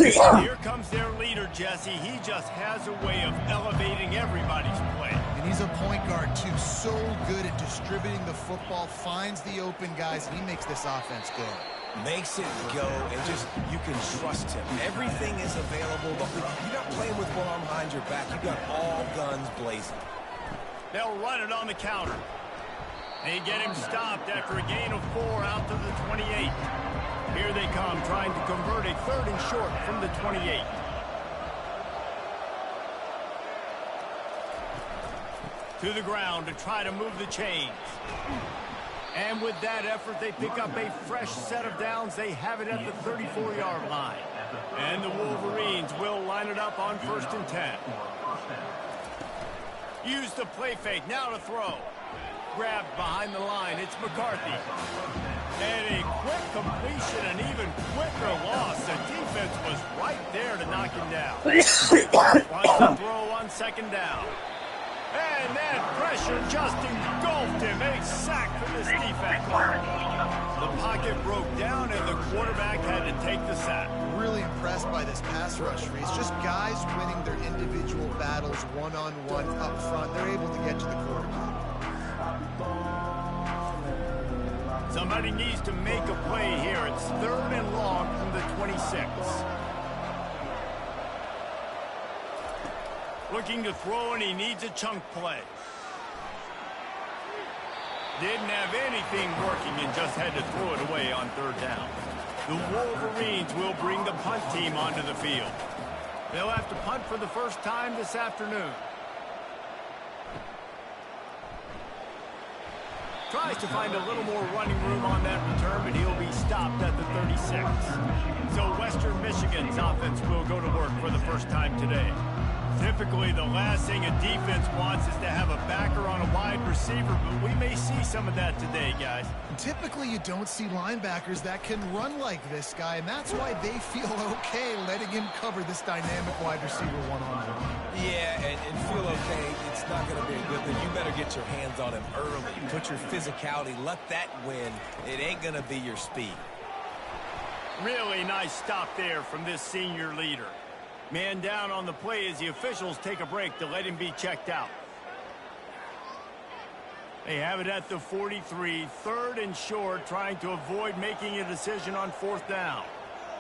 Here comes their leader, Jesse. He just has a way of elevating everybody's play. And he's a point guard, too. So good at distributing the football, finds the open guys, and he makes this offense go. Makes it go, and just, you can trust him. Everything is available. You're not playing with one arm behind your back. You've got all guns blazing. They'll run it on the counter. They get him stopped after a gain of 4 out to the 28. Here they come, trying to convert a 3rd and short from the 28. To the ground to try to move the chains. And with that effort, they pick up a fresh set of downs. They have it at the 34-yard line. And the Wolverines will line it up on 1st and 10. Use the play fake, now to throw. Grabbed behind the line, it's McCarthy. And a quick completion, an even quicker loss. The defense was right there to knock him down. Wants to throw on 2nd down. And that pressure just engulfed him. A sack for this defense. The pocket broke down, and the quarterback had to take the sack. Really impressed by this pass rush, Reese. Just guys winning their individual battles one-on-one up front. They're able to get to the quarterback. Somebody needs to make a play here. It's 3rd and long from the 26. Looking to throw, and he needs a chunk play. Didn't have anything working and just had to throw it away on 3rd down. The Wolverines will bring the punt team onto the field. They'll have to punt for the first time this afternoon. Tries to find a little more running room on that return, but he'll be stopped at the 36. So Western Michigan's offense will go to work for the first time today. Typically, the last thing a defense wants is to have a backer on a wide receiver, but we may see some of that today, guys. Typically, you don't see linebackers that can run like this guy, and that's why they feel okay letting him cover this dynamic wide receiver one-on-one. Yeah, and feel okay. It's not going to be a good thing. You better get your hands on him early. Put your physicality. Let that win. It ain't going to be your speed. Really nice stop there from this senior leader. Man down on the play as the officials take a break to let him be checked out. They have it at the 43, 3rd and short, trying to avoid making a decision on 4th down.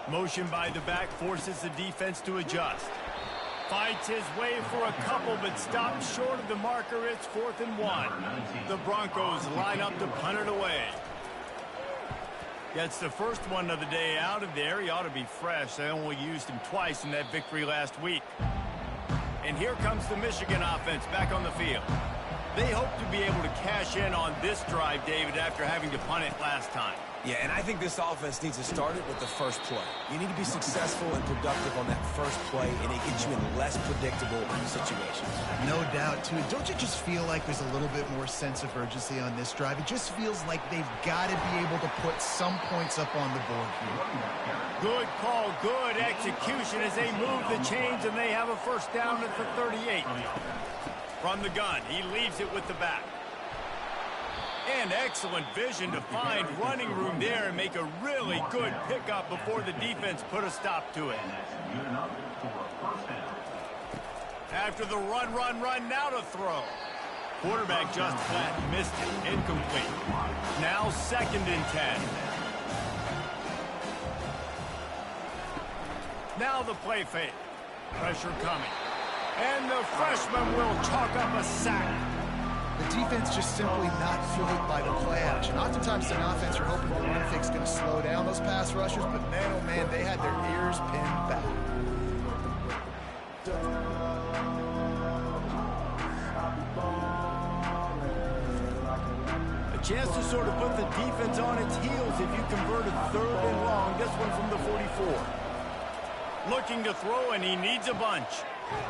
Motion by the back forces the defense to adjust. Fights his way for a couple, but stops short of the marker. It's 4th and 1. The Broncos line up to punt it away. Gets the first one of the day out of there. He ought to be fresh. They only used him twice in that victory last week. And here comes the Michigan offense back on the field. They hope to be able to cash in on this drive, David, after having to punt it last time. Yeah, and I think this offense needs to start it with the first play. You need to be successful and productive on that first play, and it gets you in less predictable situations. No doubt, too. Don't you just feel like there's a little bit more sense of urgency on this drive? It just feels like they've got to be able to put some points up on the board here. Good call, good execution as they move the chains, and they have a first down at the 38. From the gun, he leaves it with the back. And excellent vision to find running room there and make a really good pickup before the defense put a stop to it. After the run, now to throw. Quarterback just flat, missed it, incomplete. Now 2nd and 10. Now the play fake. Pressure coming. And the freshman will chalk up a sack. The defense just simply not fooled by the play action. Oftentimes in offense, you're hoping the run fake's going to slow down those pass rushers, but man, oh man, they had their ears pinned back. A chance to sort of put the defense on its heels if you converted 3rd and long. This one from the 44. Looking to throw, and he needs a bunch.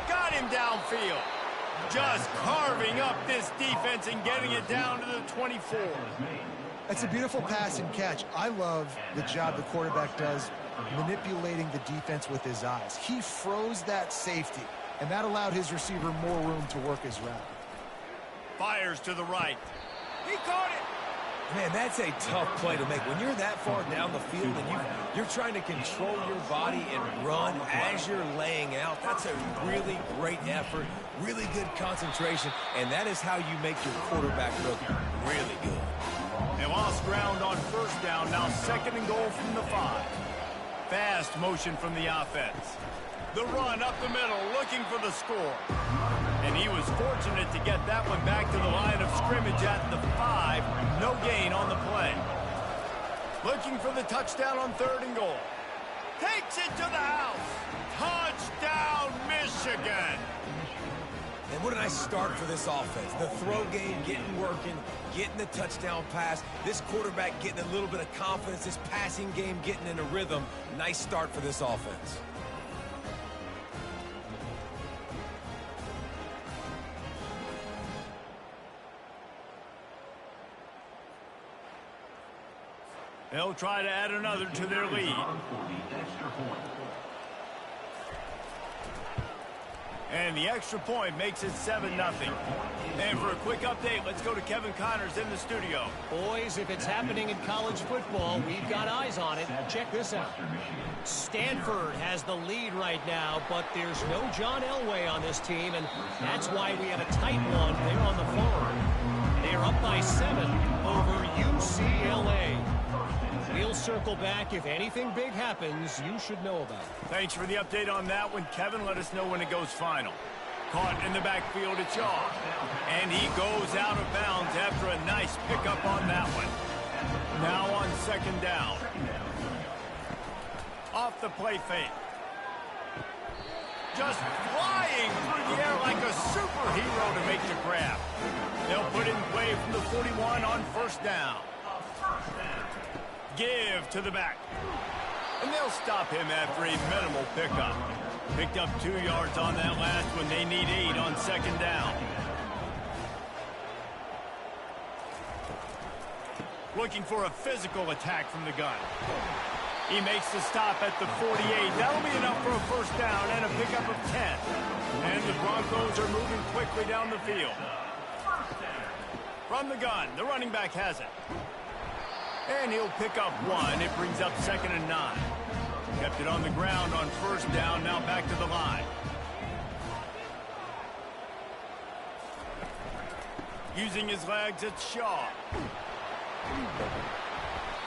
Got him downfield. Just carving up this defense and getting it down to the 24. That's a beautiful pass and catch. I love the job the quarterback does manipulating the defense with his eyes. He froze that safety, and that allowed his receiver more room to work his route. Fires to the right. He caught it. Man, that's a tough play to make. When you're that far down the field and you're trying to control your body and run as you're laying out, that's a really great effort, really good concentration, and that is how you make your quarterback look really good. They lost ground on first down, now 2nd and goal from the 5. Fast motion from the offense. The run up the middle, looking for the score. And he was fortunate to get that one back to the line of scrimmage at the 5. No gain on the play. Looking for the touchdown on 3rd and goal. Takes it to the house. Touchdown, Michigan. And what a nice start for this offense. The throw game getting working, getting the touchdown pass. This quarterback getting a little bit of confidence. This passing game getting in a rhythm. Nice start for this offense. They'll try to add another to their lead. And the extra point makes it 7-0. And for a quick update, let's go to Kevin Connors in the studio. Boys, if it's happening in college football, we've got eyes on it. Check this out. Stanford has the lead right now, but there's no John Elway on this team, and that's why we have a tight one there on the farm. They're up by 7 over UCLA. We'll circle back. If anything big happens, you should know about it. Thanks for the update on that one, Kevin. Let us know when it goes final. Caught in the backfield, it's Ncaa. And he goes out of bounds after a nice pickup on that one. Now on 2nd down. Off the play fake. Just flying through the air like a superhero to make the grab. They'll put it in play from the 41 on 1st down. Give to the back. And they'll stop him after a minimal pickup. Picked up 2 yards on that last one. They need 8 on 2nd down. Looking for a physical attack from the gun. He makes the stop at the 48. That'll be enough for a 1st down and a pickup of 10. And the Broncos are moving quickly down the field. From the gun, the running back has it. And he'll pick up 1. It brings up 2nd and 9. Kept it on the ground on 1st down, now back to the line. Using his legs, it's Ncaa.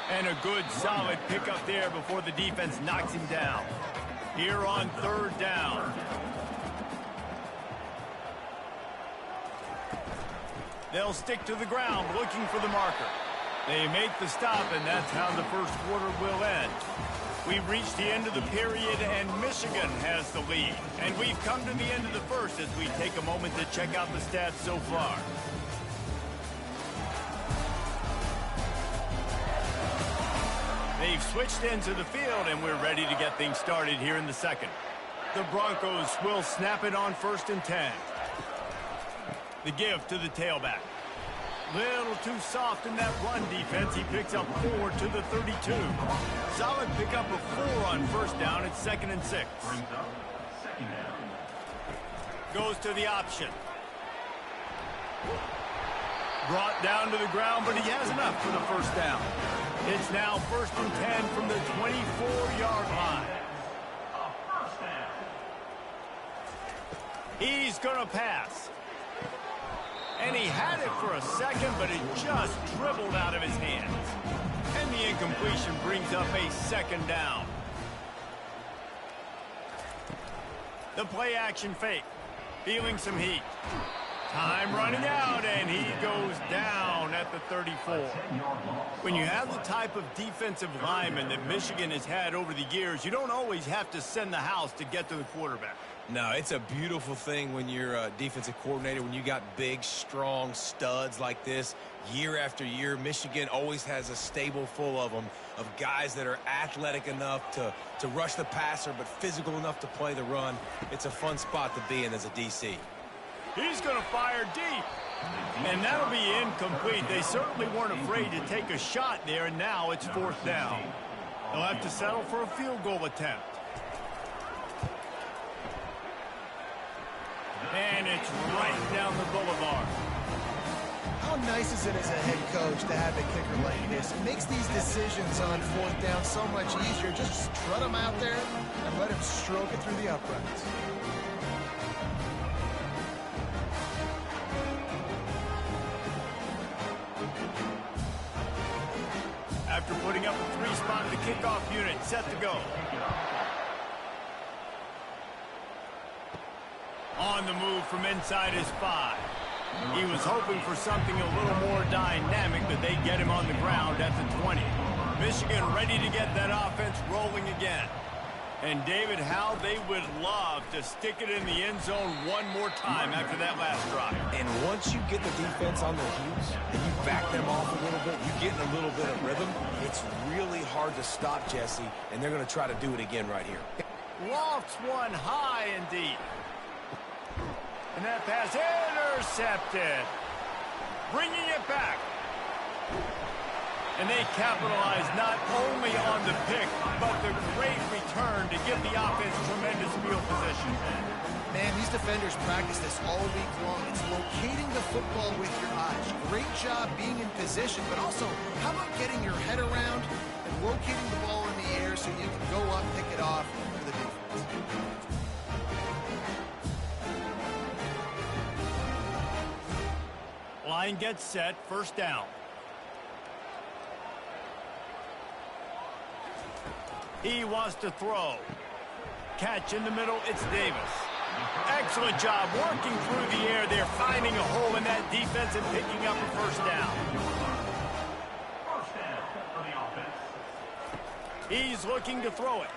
And a good, solid pickup there before the defense knocks him down. Here on 3rd down. They'll stick to the ground, looking for the marker. They make the stop, and that's how the 1st quarter will end. We've reached the end of the period, and Michigan has the lead. And we've come to the end of the 1st as we take a moment to check out the stats so far. They've switched into the field, and we're ready to get things started here in the 2nd. The Broncos will snap it on 1st and 10. The give to the tailback. Little too soft in that run defense. He picks up 4 to the 32. Solid pickup of 4 on 1st down. It's 2nd and 6. Goes to the option. Brought down to the ground, but he has enough for the 1st down. It's now 1st and 10 from the 24-yard line. He's going to pass. And he had it for a second, but it just dribbled out of his hands. And the incompletion brings up a 2nd down. The play action fake. Feeling some heat. Time running out, and he goes down at the 34. When you have the type of defensive lineman that Michigan has had over the years, you don't always have to send the house to get to the quarterback. No, it's a beautiful thing when you're a defensive coordinator, when you got big, strong studs like this. Year after year, Michigan always has a stable full of them, of guys that are athletic enough to rush the passer, but physical enough to play the run. It's a fun spot to be in as a DC. He's going to fire deep. And that'll be incomplete. They certainly weren't afraid to take a shot there, and now it's 4th down. They'll have to settle for a field goal attempt. And it's right down the boulevard. How nice is it as a head coach to have a kicker like this? It makes these decisions on fourth down so much easier. Just strut him out there and let him stroke it through the uprights. After putting up a 3-spot, the kickoff unit set to go. On the move from inside his 5. He was hoping for something a little more dynamic, but they get him on the ground at the 20. Michigan ready to get that offense rolling again. And David, how they would love to stick it in the end zone one more time after that last drive. And once you get the defense on their heels and you back them off a little bit, you get in a little bit of rhythm, it's really hard to stop, Jesse, and they're going to try to do it again right here. Lofts one high and deep. And that pass intercepted. Bringing it back. And they capitalize not only on the pick, but the great return to give the offense tremendous field position. Man, these defenders practice this all week long. It's locating the football with your eyes. Great job being in position, but also, how about getting your head around and locating the ball in the air so you can go up, pick it off for the defense. Line gets set, first down. He wants to throw. Catch in the middle, it's Davis. Excellent job working through the air. They're finding a hole in that defense and picking up a first down. He's looking to throw it.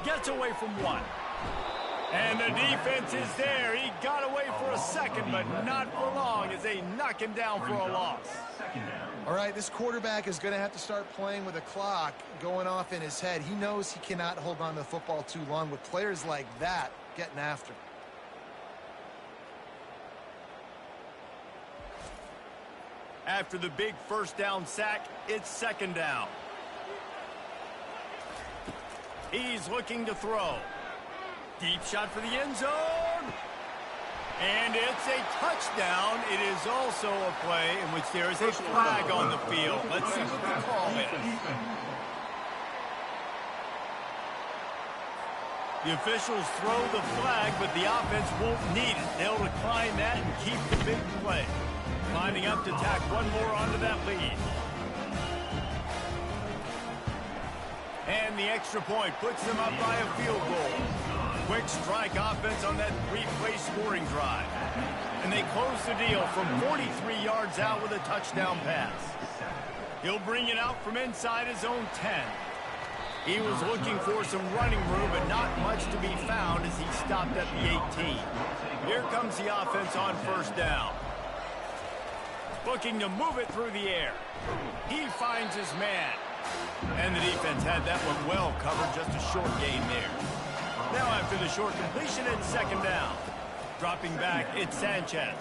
Gets away from one. And the defense is there. He got away for a second, but not for long as they knock him down for a loss. All right, this quarterback is going to have to start playing with a clock going off in his head. He knows he cannot hold on to the football too long with players like that getting after him. After the big first down sack, it's second down. He's looking to throw. Deep shot for the end zone. And it's a touchdown. It is also a play in which there is a flag on the field. Let's see what the call is. The officials throw the flag, but the offense won't need it. They'll decline that and keep the big play. Lining up to tack one more onto that lead. And the extra point puts them up by a field goal. Quick strike offense on that 3-play scoring drive. And they close the deal from 43 yards out with a touchdown pass. He'll bring it out from inside his own 10. He was looking for some running room, but not much to be found as he stopped at the 18. Here comes the offense on first down. Looking to move it through the air. He finds his man. And the defense had that one well covered, just a short gain there. Now after the short completion, it's second down. Dropping back, it's Sanchez.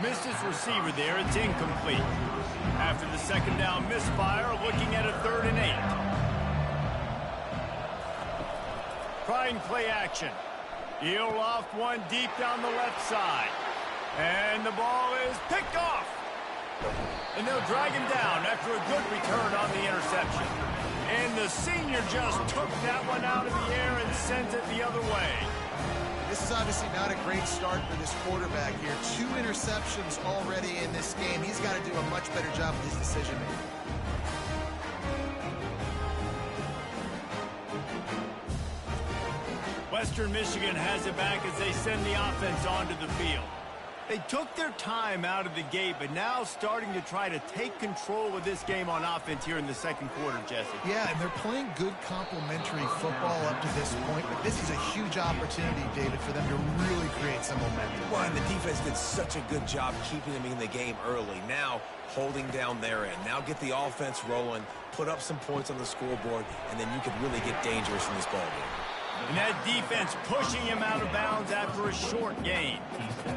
Missed his receiver there, it's incomplete. After the second down misfire, looking at a 3rd and 8. Trying play action. He'll loft one deep down the left side. And the ball is picked off. And they'll drag him down after a good return on the interception. And the senior just took that one out of the air and sent it the other way. This is obviously not a great start for this quarterback here. 2 interceptions already in this game. He's got to do a much better job with his decision-making. Western Michigan has it back as they send the offense onto the field. They took their time out of the gate, but now starting to try to take control of this game on offense here in the second quarter, Jesse. Yeah, and they're playing good complementary football up to this point, but this is a huge opportunity, David, for them to really create some momentum. Well, and the defense did such a good job keeping them in the game early. Now holding down their end. Now get the offense rolling, put up some points on the scoreboard, and then you can really get dangerous in this ball game. And that defense pushing him out of bounds after a short gain.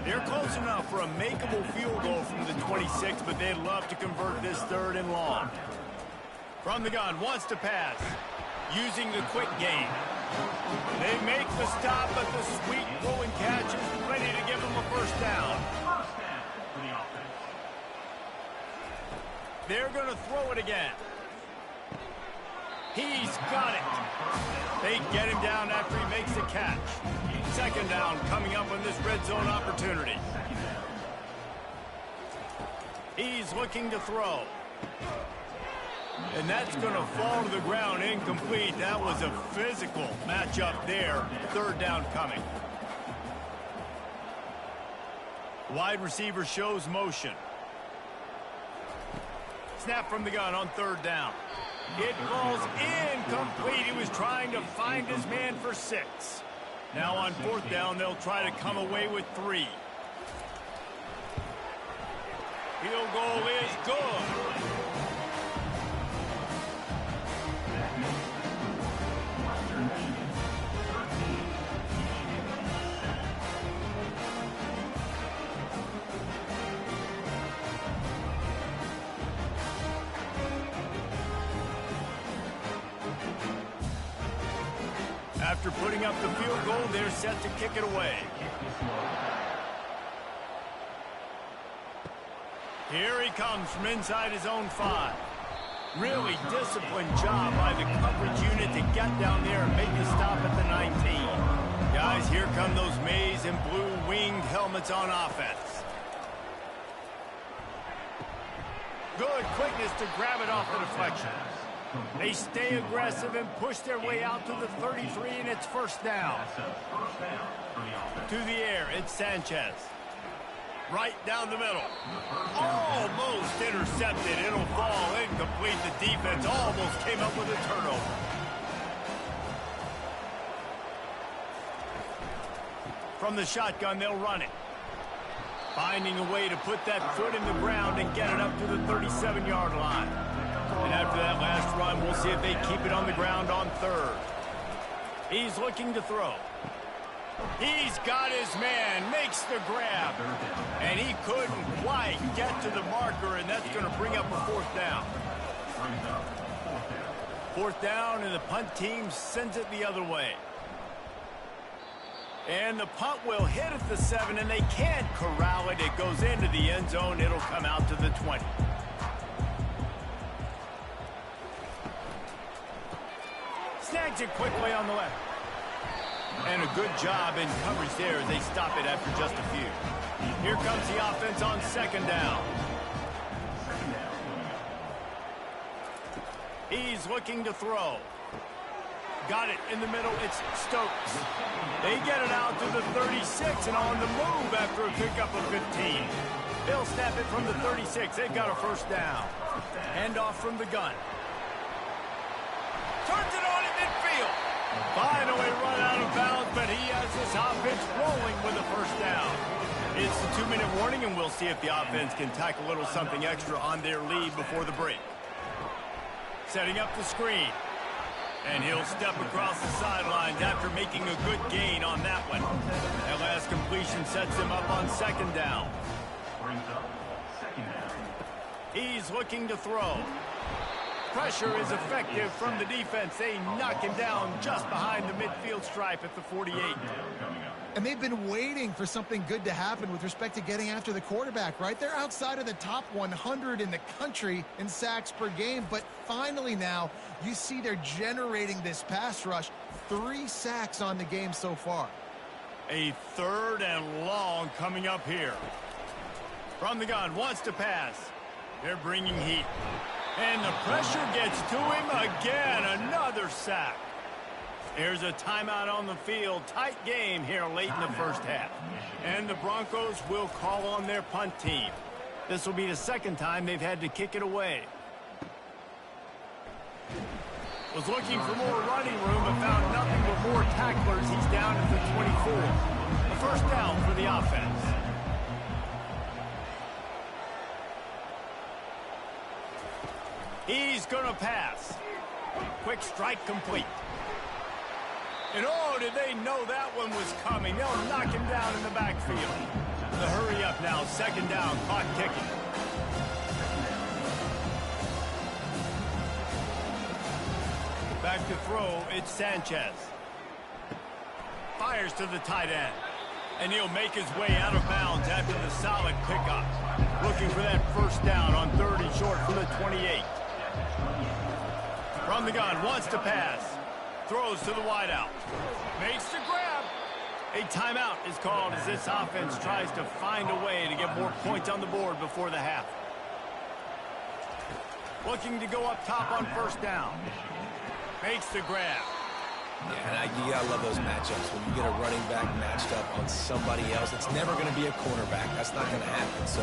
They're close enough for a makeable field goal from the 26, but they'd love to convert this 3rd and long. From the gun, wants to pass. Using the quick game. They make the stop, but the sweet rolling catch is ready to give them a first down. They're going to throw it again. He's got it. They get him down after he makes the catch. Second down coming up on this red zone opportunity. He's looking to throw. And that's going to fall to the ground incomplete. That was a physical matchup there. Third down coming. Wide receiver shows motion. Snap from the gun on third down. It falls incomplete. He was trying to find his man for 6. Now on fourth down, they'll try to come away with 3. Field goal is good. After putting up the field goal, they're set to kick it away. Here he comes from inside his own 5. Really disciplined job by the coverage unit to get down there and make a stop at the 19. Guys, here come those maize and blue winged helmets on offense. Good quickness to grab it off the deflection. They stay aggressive and push their way out to the 33, and it's first down. To the air, it's Sanchez. Right down the middle. Almost intercepted. It'll fall incomplete. The defense almost came up with a turnover. From the shotgun, they'll run it. Finding a way to put that foot in the ground and get it up to the 37-yard line. And after that last run, we'll see if they keep it on the ground on third. He's looking to throw. He's got his man, makes the grab. And he couldn't quite get to the marker, and that's going to bring up a fourth down. Fourth down, and the punt team sends it the other way. And the punt will hit at the 7, and they can't corral it. It goes into the end zone. It'll come out to the 20. Snags it quickly on the left. And a good job in coverage there as they stop it after just a few. Here comes the offense on second down. He's looking to throw. Got it in the middle. It's Stokes. They get it out to the 36 and on the move after a pickup of 15. They'll snap it from the 36. They've got a first down. Handoff from the gun. Turns it on in midfield. Finally run out of bounds, but he has this offense rolling with a first down. It's the 2-minute warning, and we'll see if the offense can tack a little something extra on their lead before the break. Setting up the screen. And he'll step across the sidelines after making a good gain on that one. That last completion sets him up on second down. He's looking to throw. Pressure is effective from the defense. They knock him down just behind the midfield stripe at the 48. And they've been waiting for something good to happen with respect to getting after the quarterback, right? They're outside of the top 100 in the country in sacks per game, but finally now you see they're generating this pass rush. 3 sacks on the game so far. A third and long coming up here. From the gun, wants to pass. They're bringing heat. And the pressure gets to him again. Another sack. There's a timeout on the field. Tight game here late in the first half. And the Broncos will call on their punt team. This will be the second time they've had to kick it away. Was looking for more running room but found nothing but more tacklers. He's down at the 24. A first down for the offense. He's going to pass. Quick strike complete. And oh, did they know that one was coming. They'll knock him down in the backfield. The hurry up now. Second down. Clock ticking. Back to throw. It's Sanchez. Fires to the tight end. And he'll make his way out of bounds after the solid pickup. Looking for that first down on 3rd and short from the 28. From the gun, wants to pass. Throws to the wideout. Makes the grab. A timeout is called as this offense tries to find a way to get more points on the board before the half. Looking to go up top on first down. Makes the grab. Yeah, and you gotta love those matchups. When you get a running back matched up on somebody else, it's never going to be a cornerback. That's not going to happen. So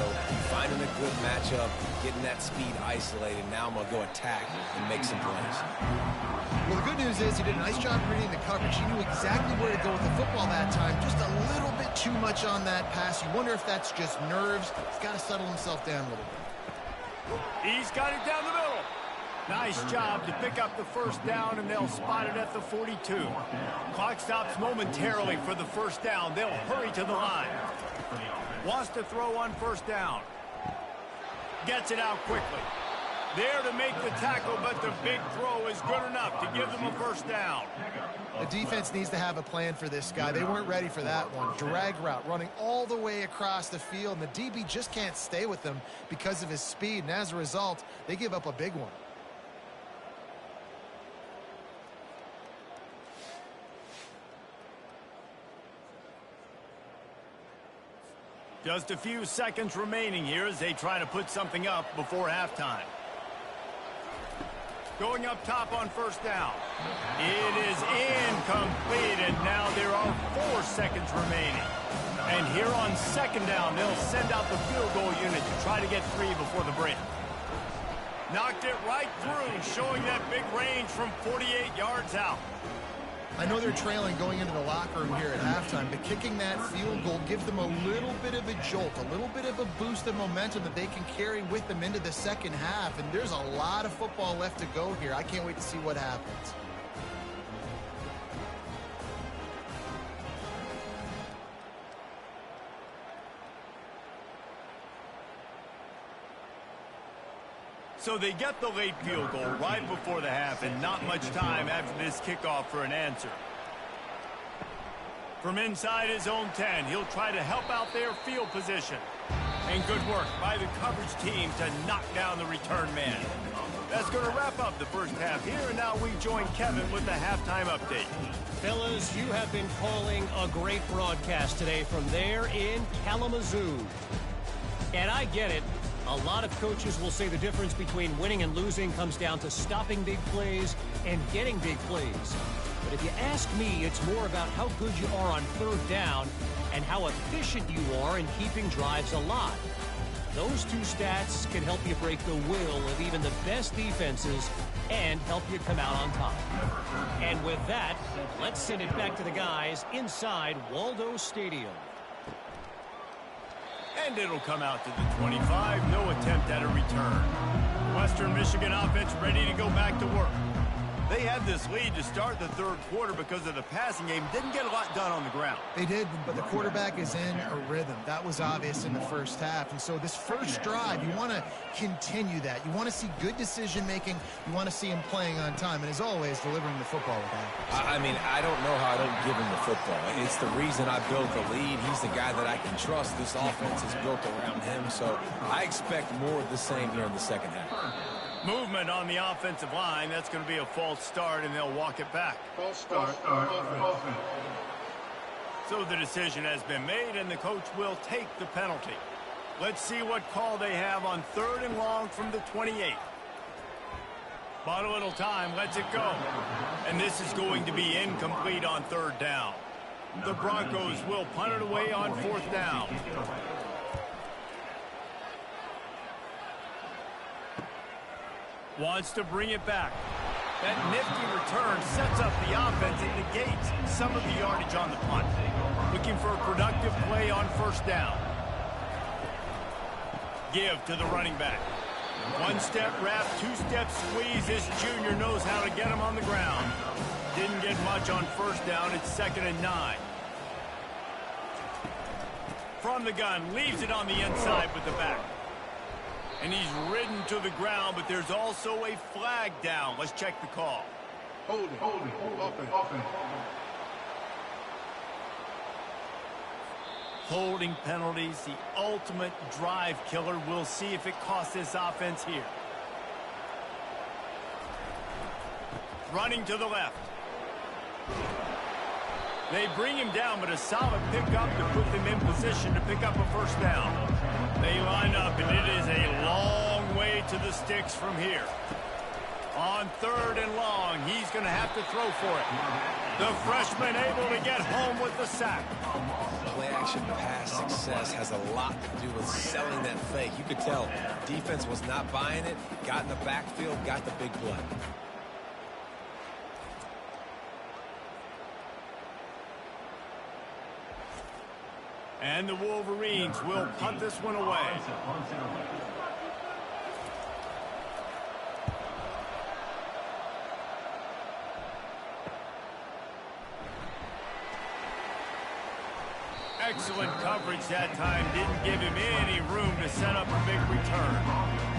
finding a good matchup, getting that speed isolated, now I'm going to go attack and make some plays. Well, the good news is he did a nice job reading the coverage. He knew exactly where to go with the football that time. Just a little bit too much on that pass. You wonder if that's just nerves. He's got to settle himself down a little bit. He's got it down the middle. Nice job to pick up the first down, and they'll spot it at the 42. Clock stops momentarily for the first down. They'll hurry to the line. Wants to throw on first down. Gets it out quickly. There to make the tackle, but the big throw is good enough to give them a first down. The defense needs to have a plan for this guy. They weren't ready for that one. Drag route running all the way across the field, and the DB just can't stay with them because of his speed, and as a result, they give up a big one. Just a few seconds remaining here as they try to put something up before halftime. Going up top on first down. It is incomplete, and now there are 4 seconds remaining. And here on second down, they'll send out the field goal unit to try to get 3 before the break. Knocked it right through, showing that big range from 48 yards out. I know they're trailing going into the locker room here at halftime, but kicking that field goal gives them a little bit of a jolt, a little bit of a boost of momentum that they can carry with them into the second half. And there's a lot of football left to go here. I can't wait to see what happens. So they get the late field goal right before the half, and not much time after this kickoff for an answer. From inside his own 10, he'll try to help out their field position. And good work by the coverage team to knock down the return man. That's going to wrap up the first half here, and now we join Kevin with the halftime update. Fellas, you have been calling a great broadcast today from there in Kalamazoo. And I get it. A lot of coaches will say the difference between winning and losing comes down to stopping big plays and getting big plays. But if you ask me, it's more about how good you are on third down and how efficient you are in keeping drives alive. Those two stats can help you break the will of even the best defenses and help you come out on top. And with that, let's send it back to the guys inside Waldo Stadium. And it'll come out to the 25. No attempt at a return. Western Michigan offense ready to go back to work. They had this lead to start the third quarter because of the passing game. Didn't get a lot done on the ground. They did, but the quarterback is in a rhythm. That was obvious in the first half. And so this first drive, you want to continue that. You want to see good decision-making. You want to see him playing on time. And as always, delivering the football with accuracy. I mean, I don't know how I don't give him the football. It's the reason I built the lead. He's the guy that I can trust. This offense is built around him. So I expect more of the same here in the second half. Movement on the offensive line. That's going to be a false start, and they'll walk it back. False start. Offense. So the decision has been made, and the coach will take the penalty. Let's see what call they have on 3rd and long from the 28. Bought a little time, lets it go. And this is going to be incomplete on 3rd down. The Broncos will punt it away on 4th down. Wants to bring it back. That nifty return sets up the offense and negates some of the yardage on the punt. Looking for a productive play on 1st down. Give to the running back. 1-step wrap, 2-step squeeze. This junior knows how to get him on the ground. Didn't get much on 1st down. It's 2nd and 9. From the gun, leaves it on the inside with the back. And he's ridden to the ground, but there's also a flag down. Let's check the call. Holding. Offense. Holding penalties, the ultimate drive killer. We'll see if it costs this offense here. Running to the left. They bring him down, but a solid pickup to put them in position to pick up a first down. They line up, and it is a long way to the sticks from here. On 3rd and long, he's going to have to throw for it. The freshman able to get home with the sack. Play-action pass success has a lot to do with selling that fake. You could tell defense was not buying it, got in the backfield, got the big play. And the Wolverines will punt this one away. Excellent coverage that time. Didn't give him any room to set up a big return.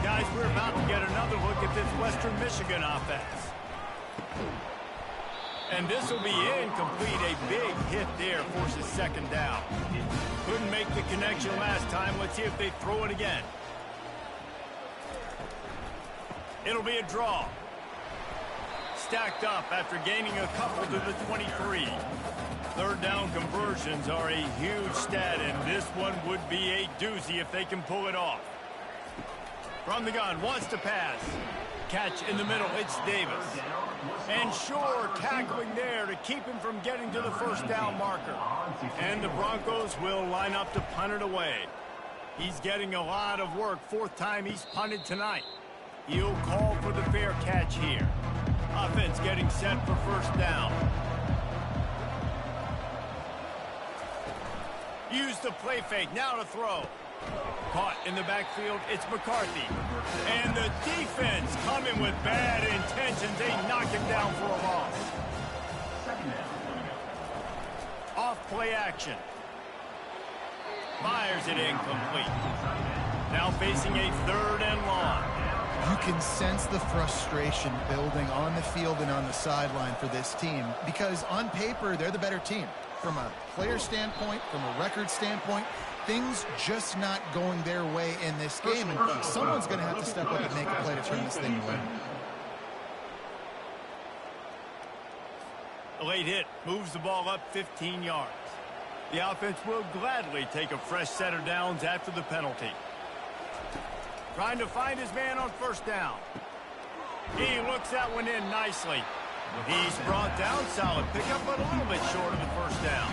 Guys, we're about to get another look at this Western Michigan offense. And this will be incomplete. A big hit there forces second down. Couldn't make the connection last time. Let's see if they throw it again. It'll be a draw. Stacked up after gaining a couple to the 23. 3rd down conversions are a huge stat, and this one would be a doozy if they can pull it off. From the gun, wants to pass. Catch in the middle, it's Davis. And Shore tackling there to keep him from getting to the first down marker. And the Broncos will line up to punt it away. He's getting a lot of work. 4th time he's punted tonight. He'll call for the fair catch here. Offense getting set for first down. Use the play fake, now to throw. Caught in the backfield, it's McCarthy. And the defense coming with bad intentions. They knock him down for a loss. Off play action. Fires it incomplete. Now facing a 3rd and long. You can sense the frustration building on the field and on the sideline for this team because on paper, they're the better team. From a player standpoint, from a record standpoint, things just not going their way in this game. And someone's going to have to step up and make a play to turn this thing away. A late hit moves the ball up 15 yards. The offense will gladly take a fresh set of downs after the penalty. Trying to find his man on first down. He looks that one in nicely. He's brought down, solid pickup, but a little bit short of the first down.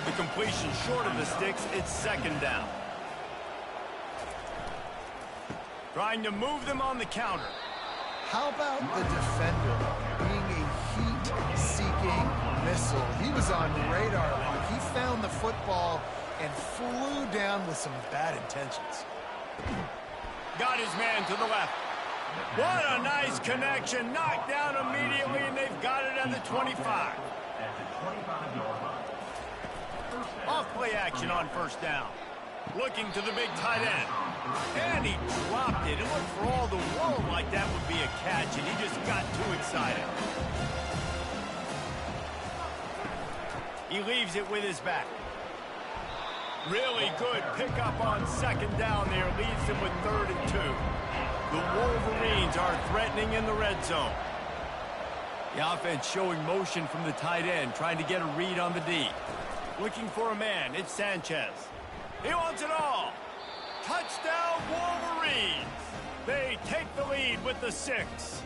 The completion short of the sticks, it's second down. Trying to move them on the counter. How about the defender being a heat-seeking missile? He was on radar lock. He found the football and flew down with some bad intentions. Got his man to the left. What a nice connection. Knocked down immediately, and they've got it at the 25. Off play action on first down. Looking to the big tight end. And he dropped it. It looked for all the world like that would be a catch, and he just got too excited. He leaves it with his back. Really good pickup on second down there. Leaves them with 3rd and 2. The Wolverines are threatening in the red zone. The offense showing motion from the tight end, trying to get a read on the D. Looking for a man, it's Sanchez. He wants it all. Touchdown, Wolverines. They take the lead with the 6.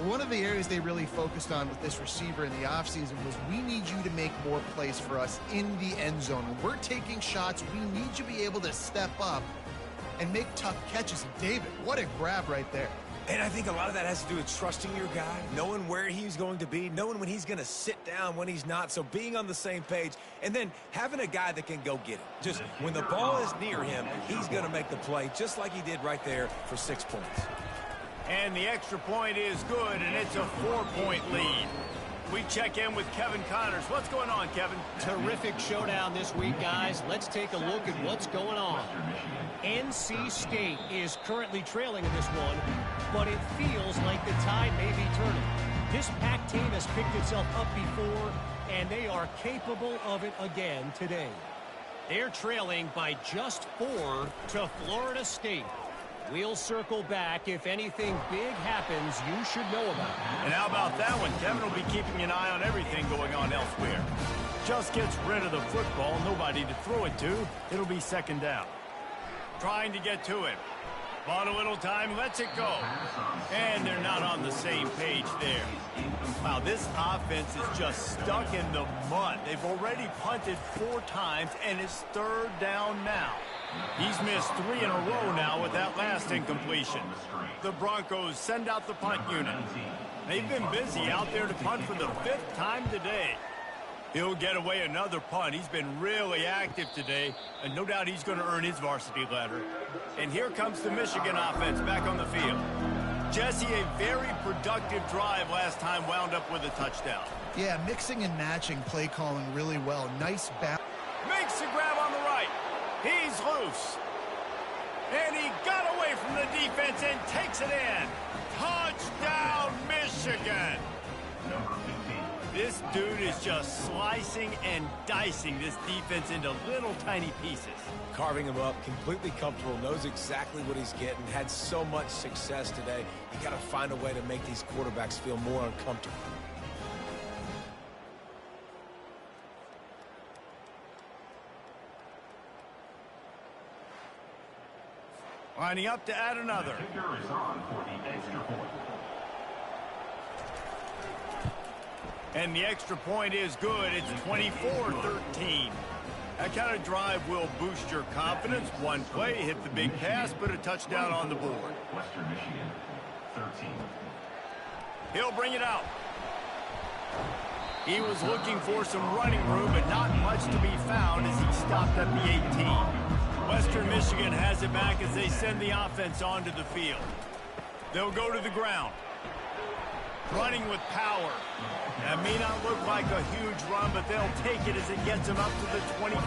One of the areas they really focused on with this receiver in the offseason was we need you to make more plays for us in the end zone. When we're taking shots, we need you to be able to step up and make tough catches. And David, what a grab right there. And I think a lot of that has to do with trusting your guy, knowing where he's going to be, knowing when he's going to sit down, when he's not. So being on the same page, and then having a guy that can go get it. Just when the ball is near him, he's going to make the play, just like he did right there for 6 points. And the extra point is good, and it's a 4-point lead. We check in with Kevin Connors. What's going on, Kevin? Terrific showdown this week, guys. Let's take a look at what's going on. NC State is currently trailing in this one, but it feels like the tide may be turning. This Pac team has picked itself up before, and they are capable of it again today. They're trailing by just 4 to Florida State. We'll circle back if anything big happens you should know about. And how about that one? Kevin will be keeping an eye on everything going on elsewhere. Just gets rid of the football, nobody to throw it to. It'll be second down. Trying to get to it. Bought a little time, lets it go. And they're not on the same page there. Wow, this offense is just stuck in the mud. They've already punted 4 times, and it's third down now. He's missed 3 in a row now with that last incompletion. The Broncos send out the punt unit. They've been busy out there to punt for the 5th time today. He'll get away another punt. He's been really active today, and no doubt he's going to earn his varsity letter. And here comes the Michigan offense back on the field. Jesse, a very productive drive last time, wound up with a touchdown. Yeah, mixing and matching play calling really well. Nice balance. Makes the grab on the right. He's loose. And he got away from the defense and takes it in. Touchdown, Michigan. This dude is just slicing and dicing this defense into little tiny pieces. Carving him up, completely comfortable, knows exactly what he's getting, had so much success today. You got to find a way to make these quarterbacks feel more uncomfortable. Lining up to add another. And the extra point is good. It's 24-13. That kind of drive will boost your confidence. One play, hit the big pass, put a touchdown on the board. Western Michigan, 13. He'll bring it out. He was looking for some running room, but not much to be found as he stopped at the 18. Western Michigan has it back as they send the offense onto the field. They'll go to the ground. Running with power. That may not look like a huge run, but they'll take it as it gets them up to the 24.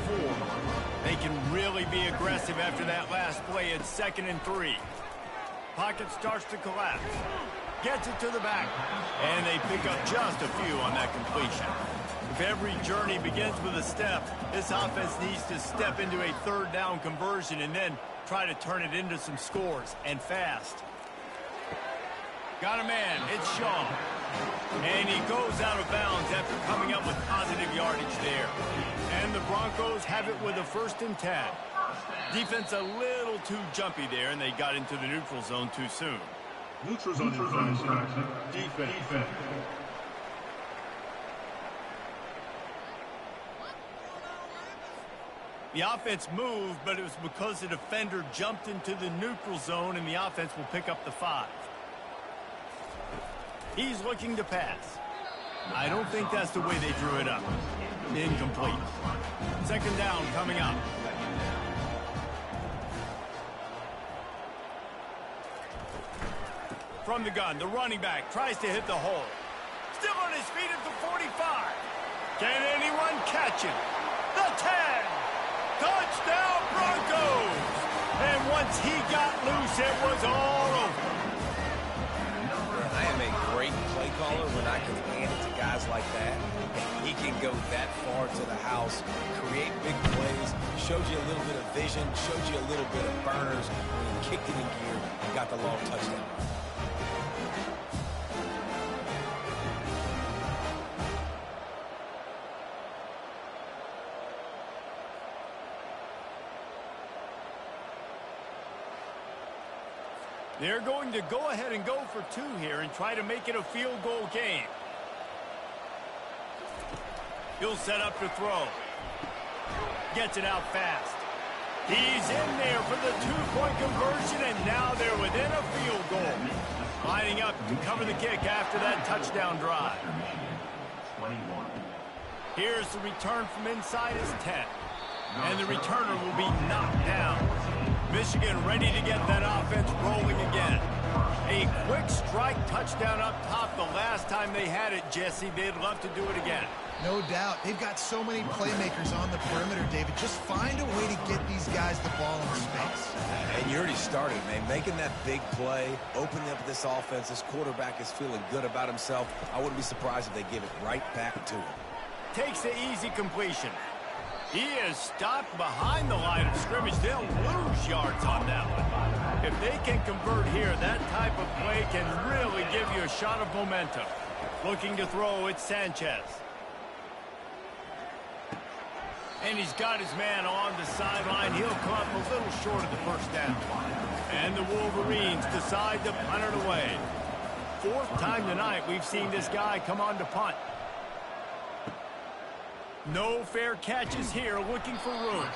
They can really be aggressive after that last play. It's 2nd and 3. Pocket starts to collapse. Gets it to the back. And they pick up just a few on that completion. If every journey begins with a step, this offense needs to step into a 3rd down conversion and then try to turn it into some scores, and fast. Got a man. It's Shaw. And he goes out of bounds after coming up with positive yardage there. And the Broncos have it with a 1st and 10. Defense a little too jumpy there, and they got into the neutral zone too soon. Neutral zone infraction. Defense. The offense moved, but it was because the defender jumped into the neutral zone, and the offense will pick up the 5. He's looking to pass. I don't think that's the way they drew it up. Incomplete. 2nd down coming up. From the gun, the running back tries to hit the hole. Still on his feet at the 45. Can anyone catch him? The 10. Touchdown, Broncos! And once he got loose, it was all over. I am a great play caller when I can hand it to guys like that. He can go that far to the house, create big plays, showed you a little bit of vision, showed you a little bit of burners, when he kicked it in gear and got the long touchdown. They're going to go ahead and go for 2 here and try to make it a field goal game. He'll set up to throw. Gets it out fast. He's in there for the 2-point conversion, and now they're within a field goal. Lining up to cover the kick after that touchdown drive. Here's the return from inside his 10. And the returner will be knocked down. Michigan ready to get that offense rolling again. A quick strike touchdown up top the last time they had it, Jesse. They'd love to do it again. No doubt. They've got so many playmakers on the perimeter, David. Just find a way to get these guys the ball in space. And you already started, man. Making that big play, opening up this offense. This quarterback is feeling good about himself. I wouldn't be surprised if they give it right back to him. Takes the easy completion. He is stopped behind the line of scrimmage. They'll lose yards on that one. If they can convert here, that type of play can really give you a shot of momentum. Looking to throw, it's Sanchez. And he's got his man on the sideline. He'll come up a little short of the first down. And the Wolverines decide to punt it away. Fourth time tonight we've seen this guy come on to punt. No fair catches here, looking for room.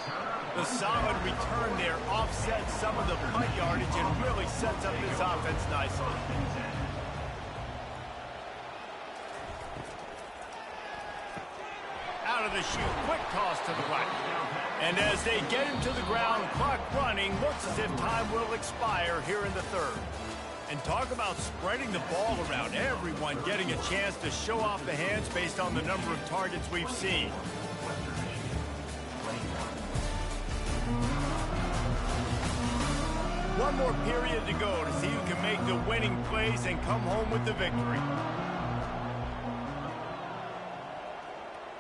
The solid return there offsets some of the punt yardage and really sets up this offense nicely. Out of the chute, quick toss to the right. And as they get him to the ground, clock running, looks as if time will expire here in the third. And talk about spreading the ball around. Everyone getting a chance to show off the hands based on the number of targets we've seen. One more period to go to see who can make the winning plays and come home with the victory.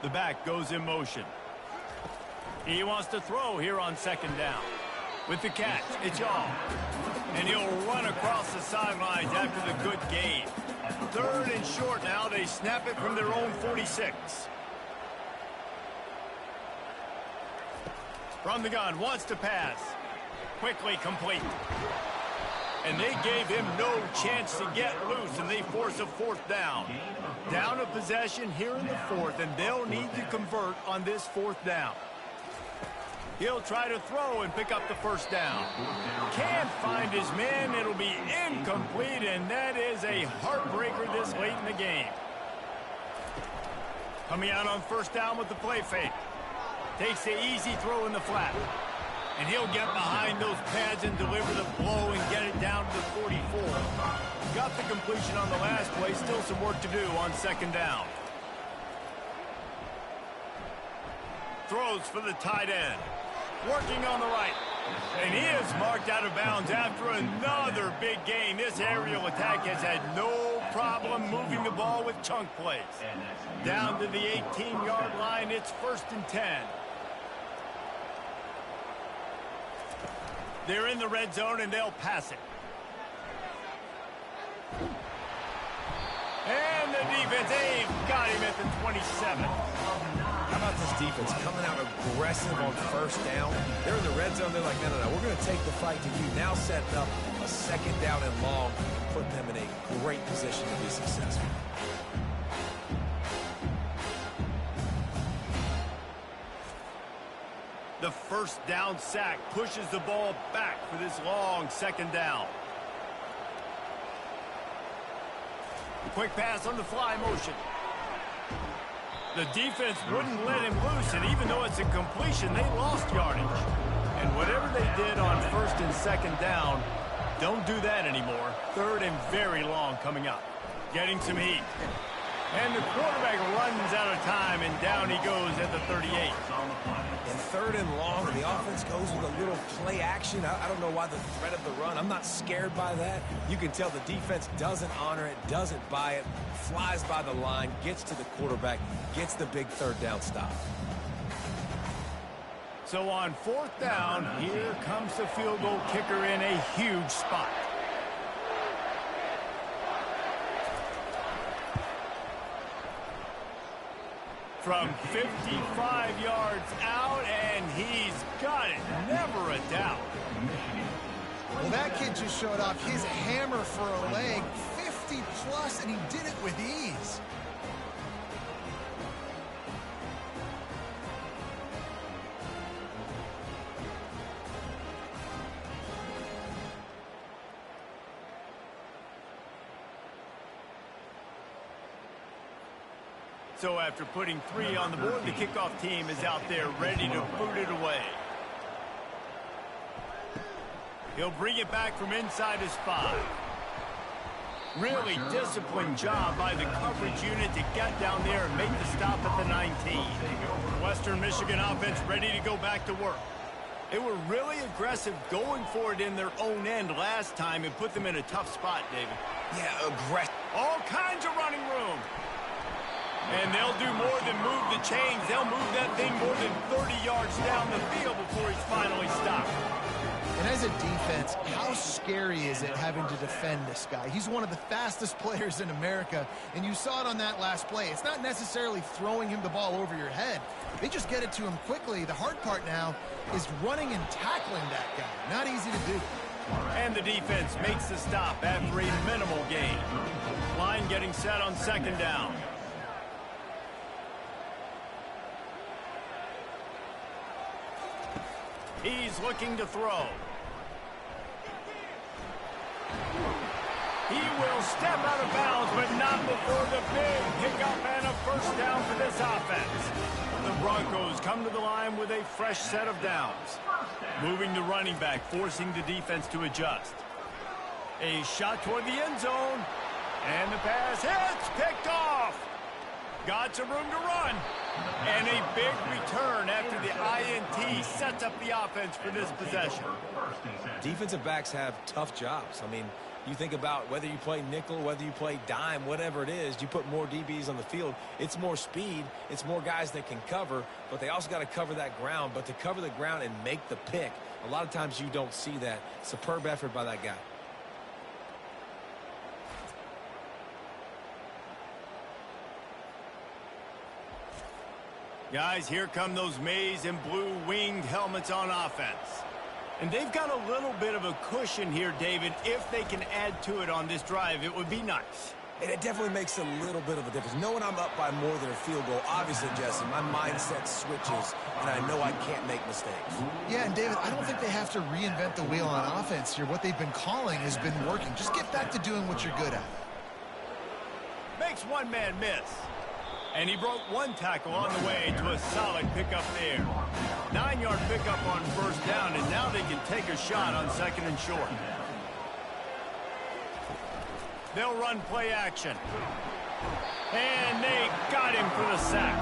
The back goes in motion. He wants to throw here on second down. With the catch, it's Ncaa. And he'll run across the sidelines after the good gain. Third and short now. They snap it from their own 46. From the gun, wants to pass. Quickly complete. And they gave him no chance to get loose, and they force a fourth down. Down a possession here in the fourth, and they'll need to convert on this fourth down. He'll try to throw and pick up the first down. Can't find his man. It'll be incomplete, and that is a heartbreaker this late in the game. Coming out on first down with the play fake. Takes the easy throw in the flat. And he'll get behind those pads and deliver the blow and get it down to the 44. Got the completion on the last play. Still some work to do on second down. Throws for the tight end. Working on the right. And he is marked out of bounds after another big gain. This aerial attack has had no problem moving the ball with chunk plays. Down to the 18-yard line, it's 1st and 10. They're in the red zone, and they'll pass it. And the defense, they've got him at the 27. How about this defense coming out aggressive on first down? They're in the red zone. They're like, no, we're going to take the fight to you. Now setting up a second down and long, putting them in a great position to be successful. The first down sack pushes the ball back for this long second down. Quick pass on the fly motion. The defense wouldn't let him loose, and even though it's a completion, they lost yardage. And whatever they did on first and second down, don't do that anymore. Third and very long coming up. Getting some heat. And the quarterback runs out of time, and down he goes at the 38. And third and long, and the offense goes with a little play action. I don't know why the threat of the run. I'm not scared by that. You can tell the defense doesn't honor it, doesn't buy it, flies by the line, gets to the quarterback, gets the big third down stop. So on fourth down, here comes the field goal kicker in a huge spot. From 55 yards out, and he's got it. Never a doubt. Well, that kid just showed off his hammer for a leg, 50-plus, and he did it with ease. So after putting 3 on the board, the kickoff team is out there ready to boot it away. He'll bring it back from inside his 5. Really disciplined job by the coverage unit to get down there and make the stop at the 19. Western Michigan offense ready to go back to work. They were really aggressive going for it in their own end last time and put them in a tough spot, David. Yeah, aggressive. All kinds of running room. And they'll do more than move the chains. They'll move that thing more than 30 yards down the field before he's finally stopped. And as a defense, how scary is it having to defend this guy? He's one of the fastest players in America, and you saw it on that last play. It's not necessarily throwing him the ball over your head. They just get it to him quickly. The hard part now is running and tackling that guy. Not easy to do. And the defense makes the stop after a minimal gain. Line getting set on second down. He's looking to throw. He will step out of bounds, but not before the big pickup and a first down for this offense. The Broncos come to the line with a fresh set of downs. Moving the running back, forcing the defense to adjust. A shot toward the end zone. And the pass hits, picked off. Got some room to run. And a big return after the INT sets up the offense for this possession. Defensive backs have tough jobs. I mean, you think about whether you play nickel, whether you play dime, whatever it is, you put more DBs on the field. It's more speed. It's more guys that can cover, but they also got to cover that ground. But to cover the ground and make the pick, a lot of times you don't see that. Superb effort by that guy. Guys, here come those maize and blue winged helmets on offense. And they've got a little bit of a cushion here, David. If they can add to it on this drive, it would be nice. And it definitely makes a little bit of a difference. Knowing I'm up by more than a field goal, obviously, Jesse, my mindset switches, and I know I can't make mistakes. Yeah, and David, I don't think they have to reinvent the wheel on offense here. What they've been calling has been working. Just get back to doing what you're good at. Makes one man miss. And he broke one tackle on the way to a solid pickup there. 9-yard pickup on first down, and now they can take a shot on second and short. They'll run play action. And they got him for the sack.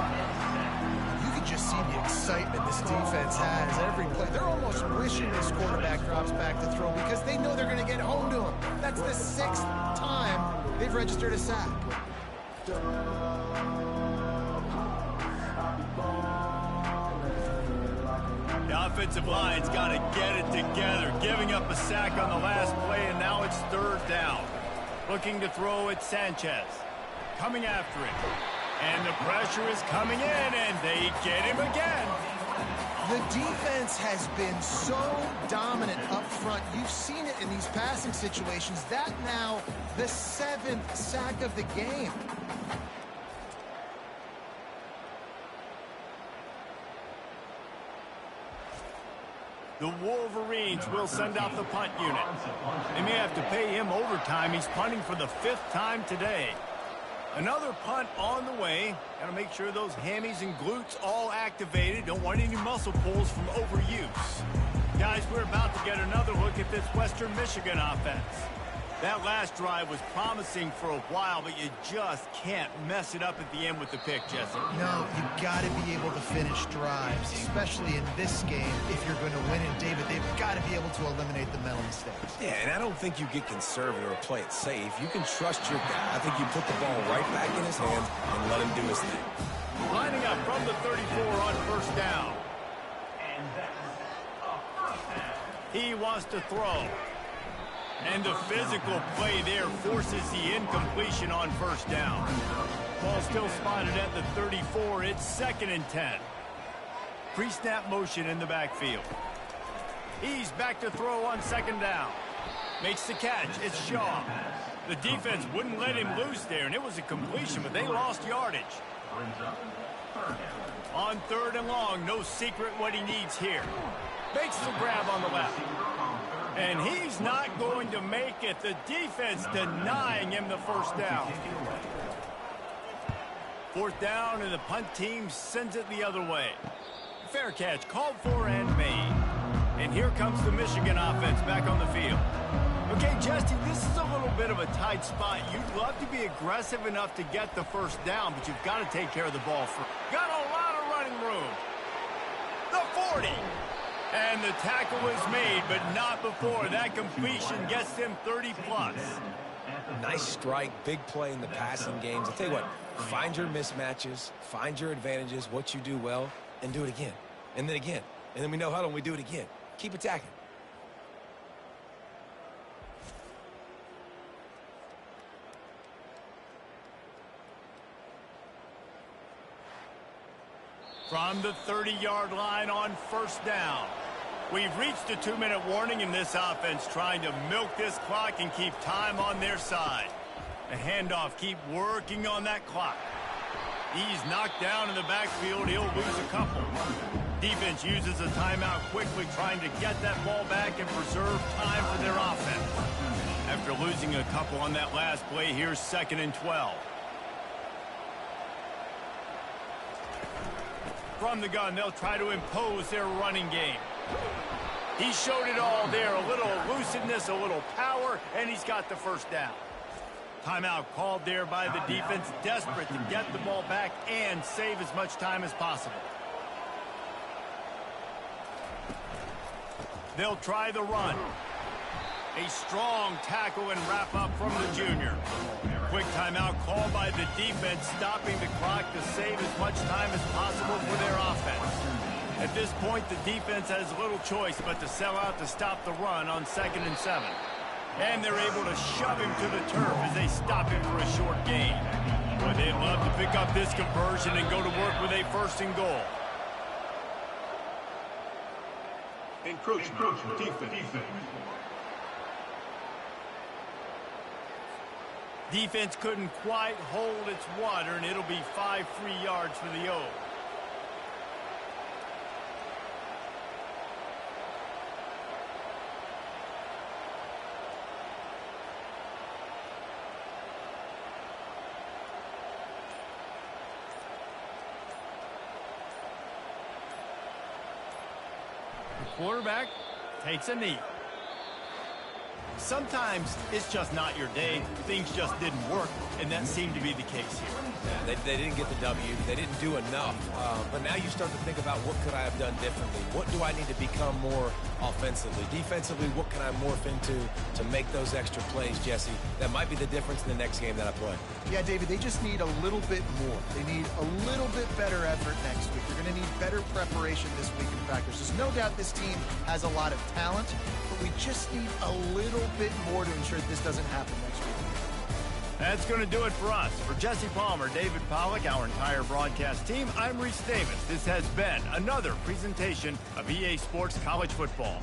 You can just see the excitement this defense has every play. They're almost wishing this quarterback drops back to throw because they know they're going to get home to him. That's the 6th time they've registered a sack. The offensive line's got to get it together, giving up a sack on the last play, and now it's third down. Looking to throw at Sanchez. Coming after it. And the pressure is coming in, and they get him again. The defense has been so dominant up front. You've seen it in these passing situations. That now the 7th sack of the game. The Wolverines will send out the punt unit. They may have to pay him overtime. He's punting for the 5th time today. Another punt on the way. Got to make sure those hammies and glutes all activated. Don't want any muscle pulls from overuse. Guys, we're about to get another look at this Western Michigan offense. That last drive was promising for a while, but you just can't mess it up at the end with the pick, Jesse. No, you've got to be able to finish drives, especially in this game. If you're going to win it, David, they've got to be able to eliminate the mental mistakes. Yeah, and I don't think you get conservative or play it safe. You can trust your guy. I think you put the ball right back in his hands and let him do his thing. Lining up from the 34 on first down. He wants to throw. And the physical play there forces the incompletion on first down. Ball still spotted at the 34. It's 2nd and 10. Pre-snap motion in the backfield. He's back to throw on 2nd down. Makes the catch. It's Shaw. The defense wouldn't let him loose there, and it was a completion, but they lost yardage. On 3rd and long, no secret what he needs here. Makes the grab on the left. And he's not going to make it. The defense denying him the first down. 4th down, and the punt team sends it the other way. Fair catch called for and made. And here comes the Michigan offense back on the field. Okay, Jesse, this is a little bit of a tight spot. You'd love to be aggressive enough to get the first down, but you've got to take care of the ball first. Got a lot of running room. The 40. And the tackle is made, but not before. That completion gets them 30+. Nice strike, big play in the passing games. I'll tell you what, Find your mismatches, find your advantages, what you do well, and do it again. And then again. And then we know how long we do it again. Keep attacking. From the 30-yard line on first down. We've reached a 2-minute warning in this offense, trying to milk this clock and keep time on their side. The handoff, keep working on that clock. He's knocked down in the backfield. He'll lose a couple. Defense uses a timeout quickly, trying to get that ball back and preserve time for their offense. After losing a couple on that last play, here's 2nd and 12. From the gun, they'll try to impose their running game. He showed it all there, a little elusiveness, a little power, and he's got the first down. Timeout called there by the defense, desperate to get the ball back and save as much time as possible. They'll try the run. A strong tackle and wrap up from the junior. Quick timeout called by the defense, stopping the clock to save as much time as possible for their offense. At this point, the defense has little choice but to sell out to stop the run on 2nd and 7. And they're able to shove him to the turf as they stop him for a short gain. But they'd love to pick up this conversion and go to work with a 1st and goal. Encroachment. Defense. Defense couldn't quite hold its water, and it'll be 5 free yards for the O. The quarterback takes a knee. Sometimes it's just not your day. Things just didn't work, and that seemed to be the case here. Yeah, they didn't get the W. They didn't do enough. But now you start to think about what could I have done differently? What do I need to become more offensively? Defensively, what can I morph into to make those extra plays, Jesse? That might be the difference in the next game that I play. Yeah, David, they just need a little bit more. They need a little bit better effort next week. They're going to need better preparation this week in practice. There's no doubt this team has a lot of talent, but we just need a little bit more to ensure this doesn't happen next week. That's going to do it for us. For Jesse Palmer, David Pollack, our entire broadcast team, I'm Reese Davis. This has been another presentation of EA Sports College Football.